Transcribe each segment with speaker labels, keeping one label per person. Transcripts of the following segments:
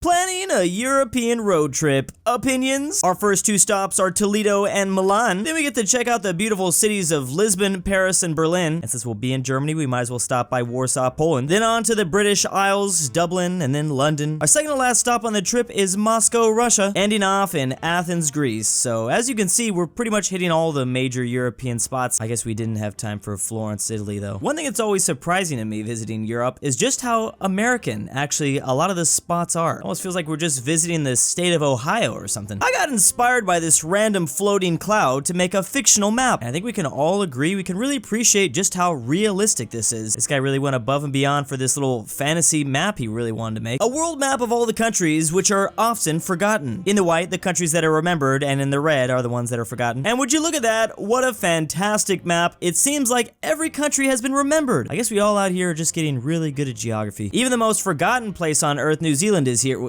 Speaker 1: Planning a European road trip. Opinions? Our first two stops are Toledo and Milan. Then we get to check out the beautiful cities of Lisbon, Paris, and Berlin. And since we'll be in Germany, we might as well stop by Warsaw, Poland. Then on to the British Isles, Dublin, and then London. Our second to last stop on the trip is Moscow, Russia, ending off in Athens, Greece. So as you can see, we're pretty much hitting all the major European spots. I guess we didn't have time for Florence, Italy, though. One thing that's always surprising to me visiting Europe is just how American, actually, a lot of the spots are. Almost feels like we're just visiting the state of Ohio or something. I got inspired by this random floating cloud to make a fictional map, and I think we can all agree we can really appreciate just how realistic this is. This guy really went above and beyond for this little fantasy map he really wanted to make. A world map of all the countries which are often forgotten. In the white, the countries that are remembered, and in the red are the ones that are forgotten. And would you look at that? What a fantastic map. It seems like every country has been remembered. I guess we all out here are just getting really good at geography. Even the most forgotten place on Earth, New Zealand, is here.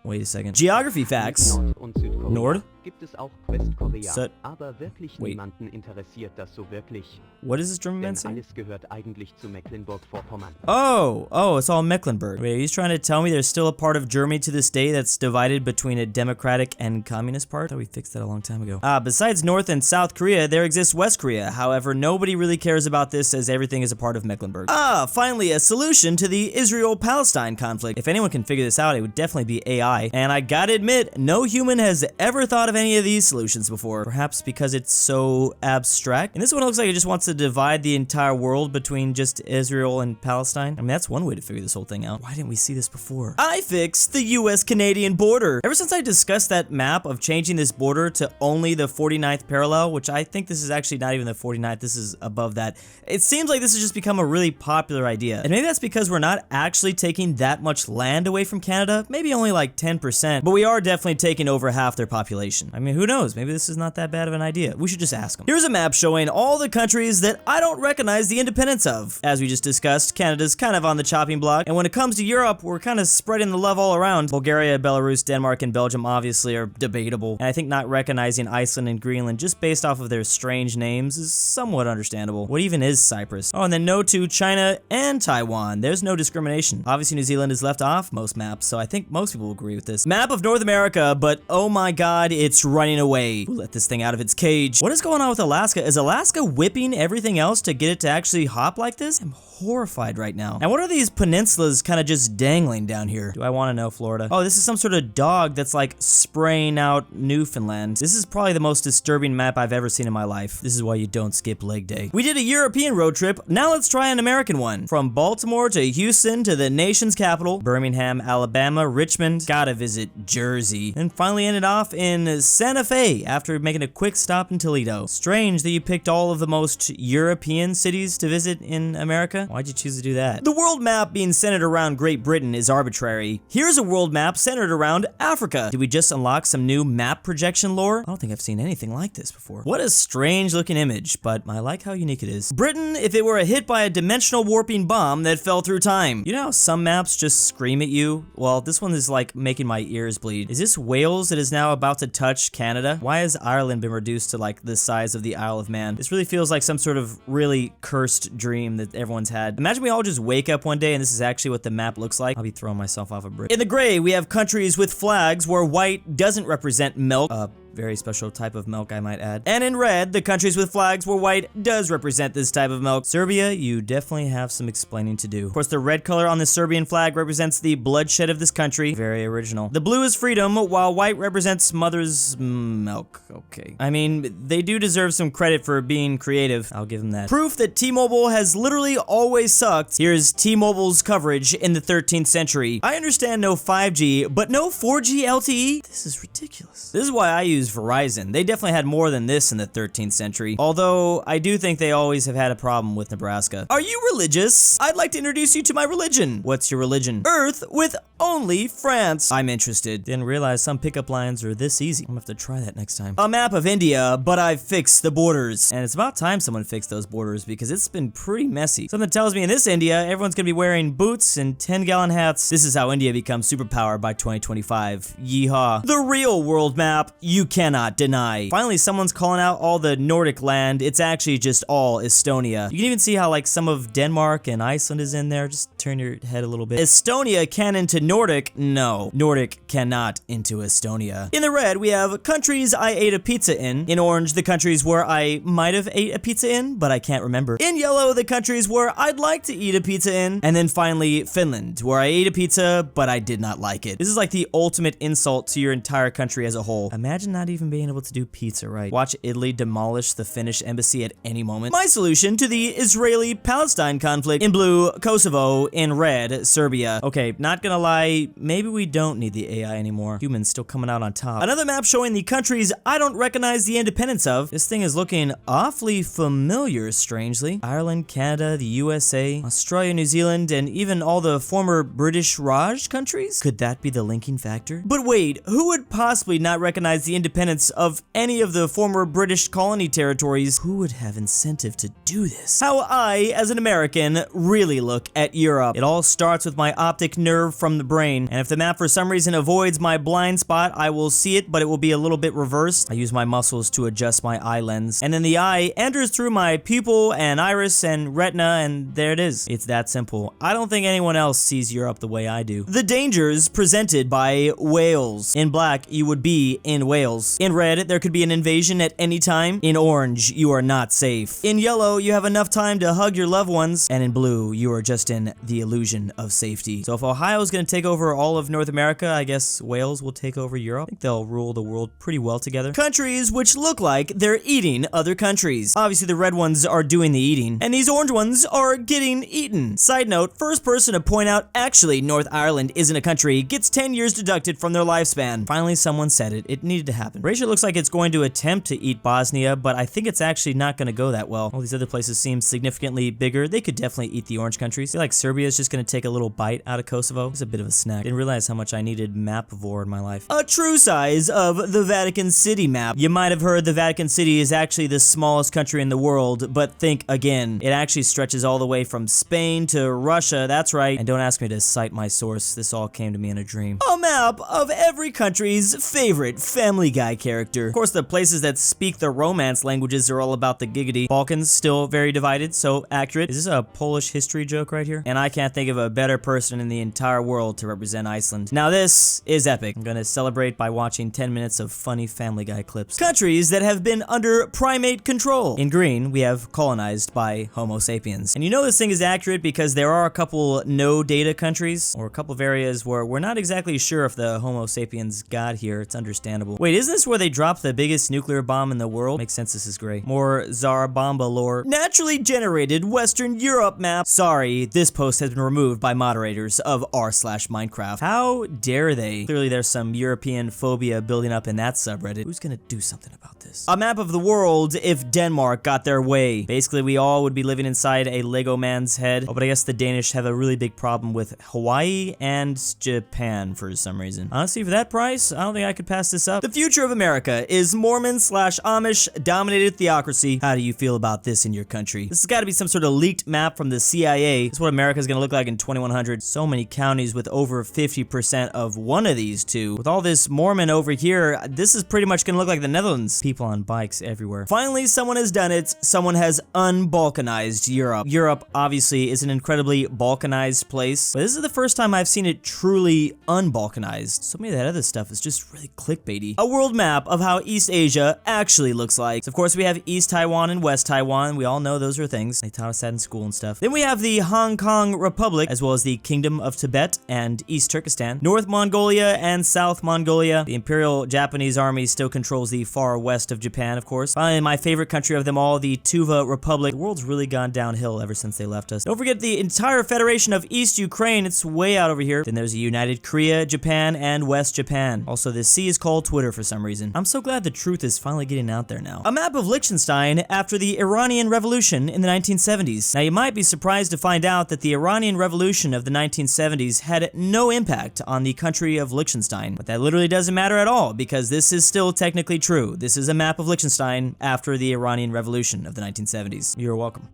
Speaker 1: Wait a second. Geography facts. Nord?
Speaker 2: Gibt es auch Westkorea,
Speaker 1: So,
Speaker 2: aber wirklich
Speaker 1: wait.
Speaker 2: niemanden interessiert das so wirklich.
Speaker 1: What is this German man
Speaker 2: Denn
Speaker 1: saying?
Speaker 2: alles gehört eigentlich zu Mecklenburg-Vorpommern.
Speaker 1: Oh, it's all Mecklenburg. Wait, he's trying to tell me there's still a part of Germany to this day that's divided between a democratic and communist part? I thought we fixed that a long time ago. Besides North and South Korea, there exists West Korea. However, nobody really cares about this as everything is a part of Mecklenburg. Finally, a solution to the Israel-Palestine conflict. If anyone can figure this out, it would definitely be AI. And I gotta admit, no human has ever thought of any of these solutions before. Perhaps because it's so abstract. And this one looks like it just wants to divide the entire world between just Israel and Palestine. I mean, that's one way to figure this whole thing out. Why didn't we see this before? I fixed the US-Canadian border. Ever since I discussed that map of changing this border to only the 49th parallel, which I think this is actually not even the 49th, this is above that, it seems like this has just become a really popular idea. And maybe that's because we're not actually taking that much land away from Canada, maybe only like 10%, but we are definitely taking over half their population. I mean, who knows? Maybe this is not that bad of an idea. We should just ask them. Here's a map showing all the countries that I don't recognize the independence of. As we just discussed, Canada's kind of on the chopping block, and when it comes to Europe, we're kind of spreading the love all around. Bulgaria, Belarus, Denmark, and Belgium obviously are debatable, and I think not recognizing Iceland and Greenland just based off of their strange names is somewhat understandable. What even is Cyprus? Oh, and then no to China and Taiwan. There's no discrimination. Obviously, New Zealand is left off most maps, so I think most people agree with this. Map of North America, but oh my god, it's running away. We'll let this thing out of its cage. What is going on with Alaska? Is Alaska whipping everything else to get it to actually hop like this? I'm horrified right now. And what are these peninsulas kind of just dangling down here? Do I want to know, Florida? Oh, this is some sort of dog that's like spraying out Newfoundland. This is probably the most disturbing map I've ever seen in my life. This is why you don't skip leg day. We did a European road trip. Now let's try an American one. From Baltimore to Houston to the nation's capital, Birmingham, Alabama, Richmond, gotta visit Jersey, and finally ended off in Santa Fe after making a quick stop in Toledo. Strange that you picked all of the most European cities to visit in America. Why'd you choose to do that? The world map being centered around Great Britain is arbitrary. Here's a world map centered around Africa. Did we just unlock some new map projection lore? I don't think I've seen anything like this before. What a strange looking image, but I like how unique it is. Britain, if it were hit by a dimensional warping bomb that fell through time. You know how some maps just scream at you? Well, this one is like making my ears bleed. Is this Wales that is now about to touch Canada? Why has Ireland been reduced to like the size of the Isle of Man? This really feels like some sort of really cursed dream that everyone's had. Imagine we all just wake up one day and this is actually what the map looks like. I'll be throwing myself off a bridge. In the gray, we have countries with flags where white doesn't represent milk. Very special type of milk, I might add. And in red, the countries with flags where white does represent this type of milk. Serbia, you definitely have some explaining to do. Of course, the red color on the Serbian flag represents the bloodshed of this country. Very original. The blue is freedom, while white represents mother's milk. Okay. I mean, they do deserve some credit for being creative. I'll give them that. Proof that T-Mobile has literally always sucked. Here's T-Mobile's coverage in the 13th century. I understand no 5G, but no 4G LTE? This is ridiculous. This is why I use Verizon. They definitely had more than this in the 13th century. Although, I do think they always have had a problem with Nebraska. Are you religious? I'd like to introduce you to my religion. What's your religion? Earth with only France. I'm interested. Didn't realize some pickup lines are this easy. I'm gonna have to try that next time. A map of India, but I've fixed the borders. And it's about time someone fixed those borders because it's been pretty messy. Something tells me in this India, everyone's gonna be wearing boots and 10-gallon hats. This is how India becomes superpower by 2025. Yeehaw. The real world map, UK. cannot deny. Finally, someone's calling out all the Nordic land. It's actually just all Estonia. You can even see how like some of Denmark and Iceland is in there. Just turn your head a little bit. Estonia can into Nordic? No. Nordic cannot into Estonia. In the red, we have countries I ate a pizza in. In orange, the countries where I might have ate a pizza in, but I can't remember. In yellow, the countries where I'd like to eat a pizza in. And then finally, Finland, where I ate a pizza, but I did not like it. This is like the ultimate insult to your entire country as a whole. Imagine not even being able to do pizza right. Watch Italy demolish the Finnish embassy at any moment. My solution to the Israeli-Palestine conflict: in blue, Kosovo; in red, Serbia. Okay, not gonna lie, maybe we don't need the AI anymore. Humans still coming out on top. Another map showing the countries I don't recognize the independence of. This thing is looking awfully familiar, strangely. Ireland, Canada, the USA, Australia, New Zealand, and even all the former British Raj countries? Could that be the linking factor? But wait, who would possibly not recognize the independence of any of the former British colony territories? Who would have incentive to do this? How I, as an American, really look at Europe. It all starts with my optic nerve from the brain, and if the map for some reason avoids my blind spot, I will see it, but it will be a little bit reversed. I use my muscles to adjust my eye lens, and then the eye enters through my pupil and iris and retina, and there it is. It's that simple. I don't think anyone else sees Europe the way I do. The dangers presented by Wales. In black, you would be in Wales. In red, there could be an invasion at any time. In orange, you are not safe. In yellow, you have enough time to hug your loved ones. And in blue, you are just in the illusion of safety. So if Ohio is going to take over all of North America, I guess Wales will take over Europe. I think they'll rule the world pretty well together. Countries which look like they're eating other countries. Obviously, the red ones are doing the eating, and these orange ones are getting eaten. Side note, first person to point out actually North Ireland isn't a country gets 10 years deducted from their lifespan. Finally, someone said it. It needed to happen. Croatia looks like it's going to attempt to eat Bosnia, but I think it's actually not going to go that well. All these other places seem significantly bigger. They could definitely eat the orange countries. I feel like Serbia is just going to take a little bite out of Kosovo. It's a bit of a snack. Didn't realize how much I needed mapivore in my life. A true size of the Vatican City map. You might have heard the Vatican City is actually the smallest country in the world, but think again. It actually stretches all the way from Spain to Russia. That's right. And don't ask me to cite my source. This all came to me in a dream. A map of every country's favorite Family Guy character. Of course, the places that speak the Romance languages are all about the giggity. Balkans still very divided, so accurate. Is this a Polish history joke right here? And I can't think of a better person in the entire world to represent Iceland. Now this is epic. I'm gonna celebrate by watching 10 minutes of funny Family Guy clips. Countries that have been under primate control. In green, we have colonized by Homo sapiens. And you know this thing is accurate because there are a couple no data countries, or a couple of areas where we're not exactly sure if the Homo sapiens got here. It's understandable. Wait, isn't this where they dropped the biggest nuclear bomb in the world? Makes sense, this is great. More Tsar Bomba lore. Naturally generated Western Europe map. Sorry, this post has been removed by moderators of r/Minecraft. How dare they? Clearly there's some European phobia building up in that subreddit. Who's gonna do something about this? A map of the world if Denmark got their way. Basically, we all would be living inside a Lego man's head. Oh, but I guess the Danish have a really big problem with Hawaii and Japan for some reason. Honestly, for that price, I don't think I could pass this up. The future of America is Mormon/Amish dominated theocracy. How do you feel about this in your country? This has got to be some sort of leaked map from the CIA. This is what America's gonna look like in 2100. So many counties with over 50% of one of these two. With all this Mormon over here, this is pretty much gonna look like the Netherlands. People on bikes everywhere. Finally, someone has done it. Someone has unbalkanized Europe. Europe obviously is an incredibly balkanized place, but this is the first time I've seen it truly unbalkanized. So many of that other stuff is just really clickbaity. A world map of how East Asia actually looks like. So of course we have East Taiwan and West Taiwan. We all know those are things. They taught us that in school and stuff. Then we have the Hong Kong Republic, as well as the Kingdom of Tibet and East Turkestan, North Mongolia and South Mongolia. The Imperial Japanese Army still controls the far west of Japan, of course. Finally, my favorite country of them all, the Tuva Republic. The world's really gone downhill ever since they left us. Don't forget the entire Federation of East Ukraine. It's way out over here. Then there's a United Korea, Japan, and West Japan. Also, the sea is called Twitter for some reason. I'm so glad the truth is finally getting out there now. A map of Liechtenstein after the Iranian Revolution in the 1970s. Now, you might be surprised to find out that the Iranian Revolution of the 1970s had no impact on the country of Liechtenstein. But that literally doesn't matter at all, because this is still technically true. This is a map of Liechtenstein after the Iranian Revolution of the 1970s. You're welcome.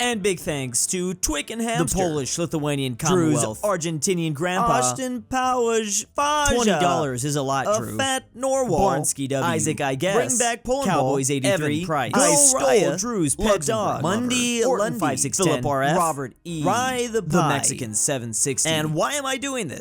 Speaker 1: And big thanks to Twick and Hamster, the Polish Lithuanian
Speaker 3: Drew's
Speaker 1: Commonwealth, Argentinian Grandpa, Aushtin, Powersh, Fazha, $20 is a lot, Drew,
Speaker 3: aPhatNarwhal,
Speaker 1: Barnsky W,
Speaker 3: Isaac I Guess,
Speaker 1: bringbackpolandball,
Speaker 3: Cowboys 83,
Speaker 1: Evan Price,
Speaker 3: GoodOldRyah,
Speaker 1: Monday,
Speaker 3: Ortin 5610,
Speaker 1: Philipp RF,
Speaker 3: Robert E,
Speaker 1: RyeThePie,
Speaker 3: the Mexican 760.
Speaker 1: And why am I doing this?